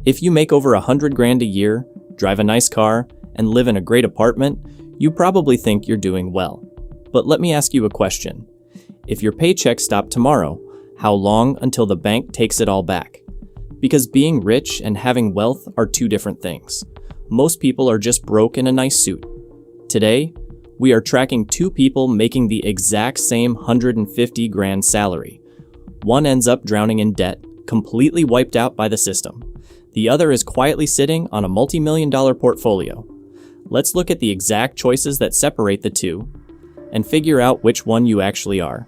If you make over 100 grand a year, drive a nice car, and live in a great apartment, you probably think you're doing well. But let me ask you a question. If your paycheck stopped tomorrow, how long until the bank takes it all back? Because being rich and having wealth are two different things. Most people are just broke in a nice suit. Today, we are tracking two people making the exact same 150 grand salary. One ends up drowning in debt, completely wiped out by the system. The other is quietly sitting on a multi-million-dollar portfolio. Let's look at the exact choices that separate the two and figure out which one you actually are.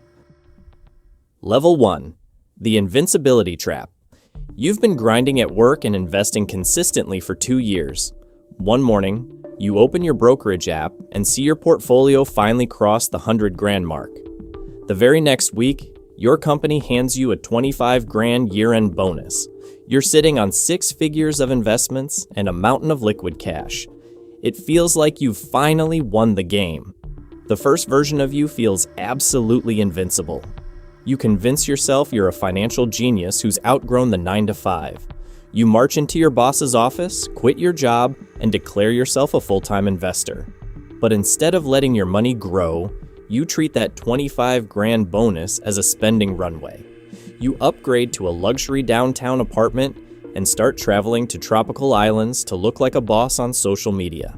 Level 1. The Invincibility Trap. You've been grinding at work and investing consistently for 2 years. One morning, you open your brokerage app and see your portfolio finally cross the 100 grand mark. The very next week, your company hands you a 25 grand year-end bonus. You're sitting on 6 figures of investments and a mountain of liquid cash. It feels like you've finally won the game. The first version of you feels absolutely invincible. You convince yourself you're a financial genius who's outgrown the 9-to-5. You march into your boss's office, quit your job, and declare yourself a full-time investor. But instead of letting your money grow, you treat that 25 grand bonus as a spending runway. You upgrade to a luxury downtown apartment and start traveling to tropical islands to look like a boss on social media.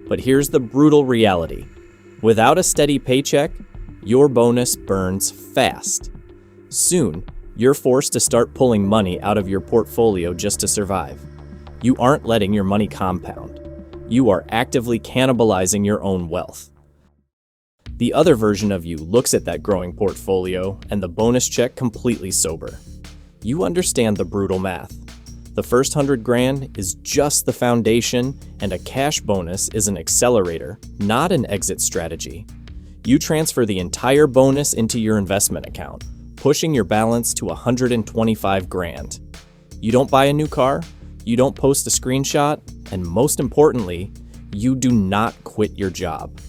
But here's the brutal reality. Without a steady paycheck, your bonus burns fast. Soon, you're forced to start pulling money out of your portfolio just to survive. You aren't letting your money compound. You are actively cannibalizing your own wealth. The other version of you looks at that growing portfolio and the bonus check completely sober. You understand the brutal math. The first 100 grand is just the foundation, and a cash bonus is an accelerator, not an exit strategy. You transfer the entire bonus into your investment account, pushing your balance to 125 grand. You don't buy a new car, you don't post a screenshot, and most importantly, you do not quit your job.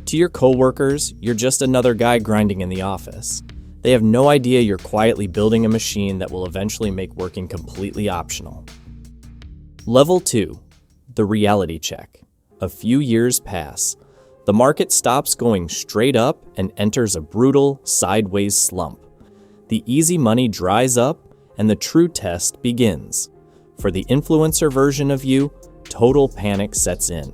To your coworkers, you're just another guy grinding in the office. They have no idea you're quietly building a machine that will eventually make working completely optional. Level 2. The reality check. A few years pass. The market stops going straight up and enters a brutal, sideways slump. The easy money dries up and the true test begins. For the influencer version of you, total panic sets in.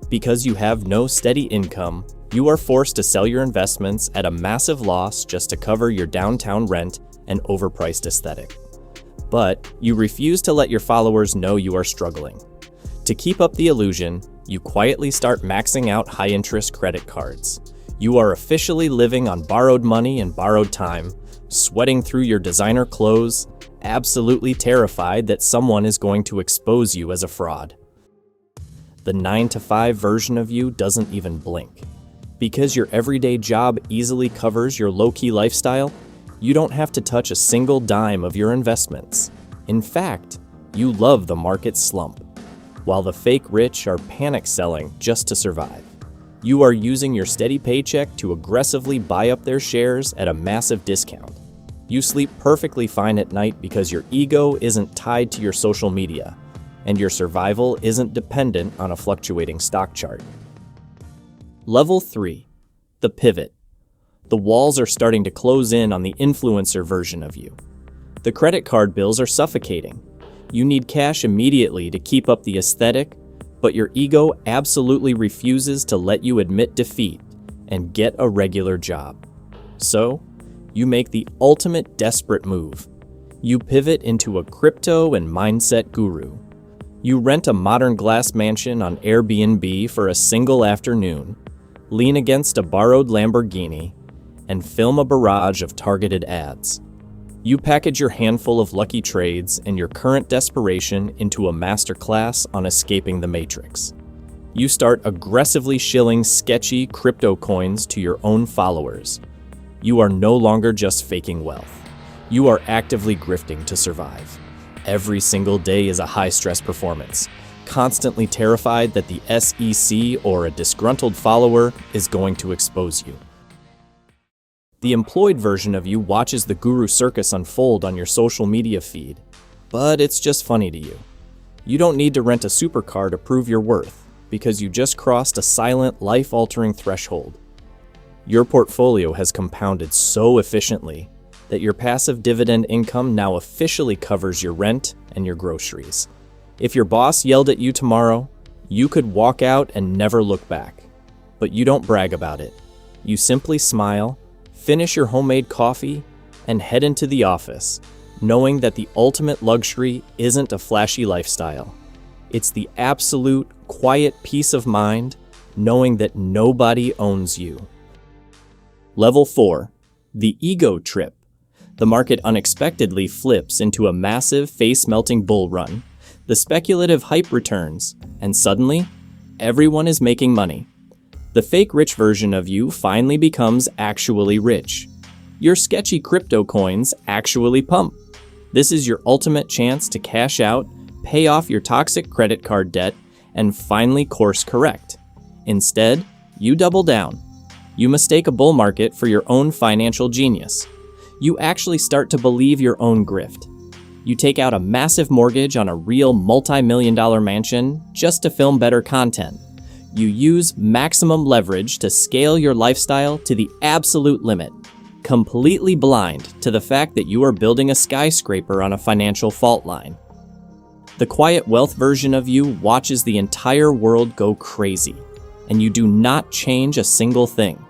Because you have no steady income, you are forced to sell your investments at a massive loss just to cover your downtown rent and overpriced aesthetic. But you refuse to let your followers know you are struggling. To keep up the illusion, you quietly start maxing out high-interest credit cards. You are officially living on borrowed money and borrowed time, sweating through your designer clothes, absolutely terrified that someone is going to expose you as a fraud. The 9-to-5 version of you doesn't even blink. Because your everyday job easily covers your low-key lifestyle, you don't have to touch a single dime of your investments. In fact, you love the market slump, while the fake rich are panic selling just to survive. You are using your steady paycheck to aggressively buy up their shares at a massive discount. You sleep perfectly fine at night because your ego isn't tied to your social media, and your survival isn't dependent on a fluctuating stock chart. Level 3. The pivot. The walls are starting to close in on the influencer version of you. The credit card bills are suffocating. You need cash immediately to keep up the aesthetic, but your ego absolutely refuses to let you admit defeat and get a regular job. So, you make the ultimate desperate move. You pivot into a crypto and mindset guru. You rent a modern glass mansion on Airbnb for a single afternoon, lean against a borrowed Lamborghini, and film a barrage of targeted ads. You package your handful of lucky trades and your current desperation into a masterclass on escaping the matrix. You start aggressively shilling sketchy crypto coins to your own followers. You are no longer just faking wealth. You are actively grifting to survive. Every single day is a high-stress performance, constantly terrified that the SEC or a disgruntled follower is going to expose you. The employed version of you watches the guru circus unfold on your social media feed, but it's just funny to you. You don't need to rent a supercar to prove your worth, because you just crossed a silent, life-altering threshold. Your portfolio has compounded so efficiently that your passive dividend income now officially covers your rent and your groceries. If your boss yelled at you tomorrow, you could walk out and never look back. But you don't brag about it. You simply smile, finish your homemade coffee, and head into the office, knowing that the ultimate luxury isn't a flashy lifestyle. It's the absolute, quiet peace of mind, knowing that nobody owns you. Level 4. The ego trip. The market unexpectedly flips into a massive, face-melting bull run. The speculative hype returns, and suddenly, everyone is making money. The fake rich version of you finally becomes actually rich. Your sketchy crypto coins actually pump. This is your ultimate chance to cash out, pay off your toxic credit card debt, and finally course correct. Instead, you double down. You mistake a bull market for your own financial genius. You actually start to believe your own grift. You take out a massive mortgage on a real multi-million-dollar mansion just to film better content. You use maximum leverage to scale your lifestyle to the absolute limit, completely blind to the fact that you are building a skyscraper on a financial fault line. The quiet wealth version of you watches the entire world go crazy, and you do not change a single thing.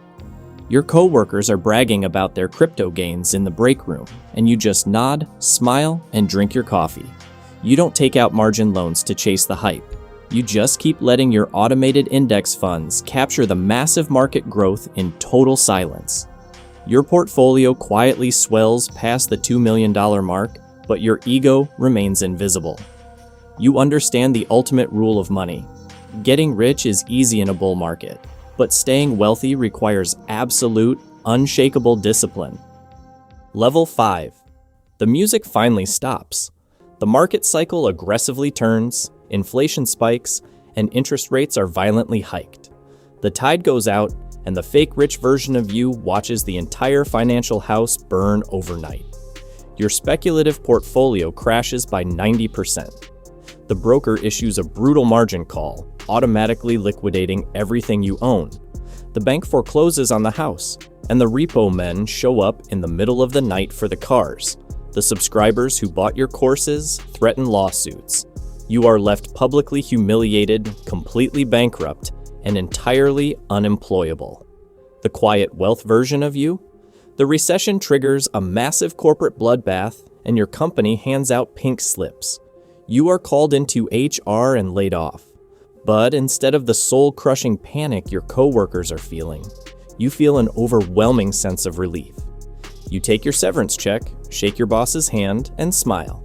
Your coworkers are bragging about their crypto gains in the break room, and you just nod, smile, and drink your coffee. You don't take out margin loans to chase the hype. You just keep letting your automated index funds capture the massive market growth in total silence. Your portfolio quietly swells past the $2 million mark, but your ego remains invisible. You understand the ultimate rule of money. Getting rich is easy in a bull market, but staying wealthy requires absolute, unshakable discipline. Level 5. The music finally stops. The market cycle aggressively turns, inflation spikes, and interest rates are violently hiked. The tide goes out, and the fake rich version of you watches the entire financial house burn overnight. Your speculative portfolio crashes by 90%. The broker issues a brutal margin call, automatically liquidating everything you own. The bank forecloses on the house, and the repo men show up in the middle of the night for the cars. The subscribers who bought your courses threaten lawsuits. You are left publicly humiliated, completely bankrupt, and entirely unemployable. The quiet wealth version of you? The recession triggers a massive corporate bloodbath, and your company hands out pink slips. You are called into HR and laid off. But instead of the soul-crushing panic your coworkers are feeling, you feel an overwhelming sense of relief. You take your severance check, shake your boss's hand, and smile.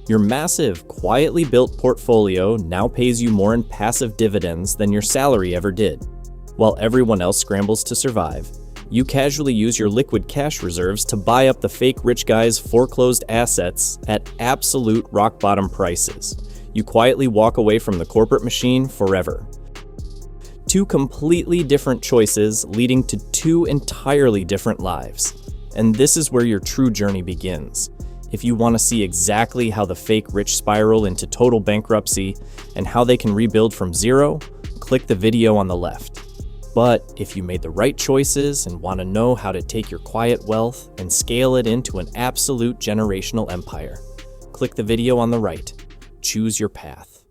Your massive, quietly built portfolio now pays you more in passive dividends than your salary ever did. While everyone else scrambles to survive, you casually use your liquid cash reserves to buy up the fake rich guy's foreclosed assets at absolute rock-bottom prices. You quietly walk away from the corporate machine forever. Two completely different choices leading to two entirely different lives. And this is where your true journey begins. If you want to see exactly how the fake rich spiral into total bankruptcy and how they can rebuild from zero, click the video on the left. But if you made the right choices and want to know how to take your quiet wealth and scale it into an absolute generational empire, click the video on the right. Choose your path.